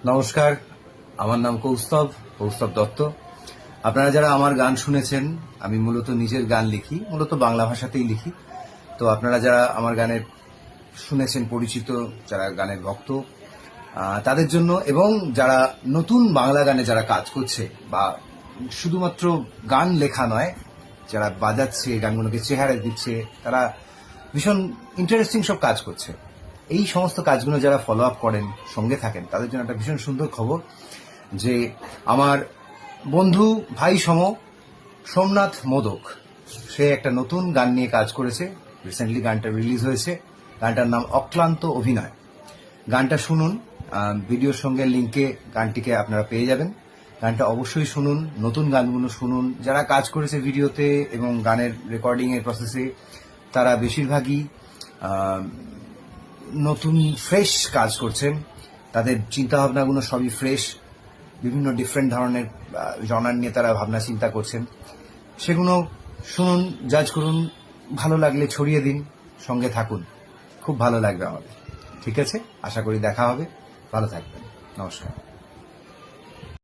নমস্কার, আমার নাম কৌস্তব দত্ত। আপনারা যারা আমার গান শুনেছেন, আমি মূলত নিজের গান লিখি, মূলত বাংলা ভাষাতেই লিখি। তো আপনারা যারা আমার গানের শুনেছেন, পরিচিত, যারা গানের ভক্ত, তাদের জন্য, এবং যারা নতুন বাংলা গানে যারা কাজ করছে, বা শুধুমাত্র গান লেখা নয়, যারা বাজাচ্ছে, গানগুলোকে চেহারা দিচ্ছে, তারা ভীষণ ইন্টারেস্টিং সব কাজ করছে। এই সমস্ত কাজগুলো যারা ফলো আপ করেন, সঙ্গে থাকেন, তাদের জন্য একটা ভীষণ সুন্দর খবর যে আমার বন্ধু ভাই সম সোমনাথ মোদক, সে একটা নতুন গান নিয়ে কাজ করেছে। রিসেন্টলি গানটা রিলিজ হয়েছে। গানটার নাম অক্লান্ত অভিনয়। গানটা শুনুন, ভিডিওর সঙ্গে লিঙ্কে গানটিকে আপনারা পেয়ে যাবেন। গানটা অবশ্যই শুনুন, নতুন গানগুলো শুনুন। যারা কাজ করেছে ভিডিওতে এবং গানের রেকর্ডিং এর প্রসেসে, তারা বেশিরভাগই নতুন ফ্রেশ কাজ করছেন। তাদের চিন্তাভাবনাগুলো সবই ফ্রেশ, বিভিন্ন ডিফারেন্ট ধরনের জনার নিয়ে তারা ভাবনা চিন্তা করছেন। সেগুলো শুনুন, জাজ করুন, ভালো লাগলে ছড়িয়ে দিন, সঙ্গে থাকুন, খুব ভালো লাগবে আমাদের। ঠিক আছে, আশা করি দেখা হবে। ভালো থাকবেন। নমস্কার।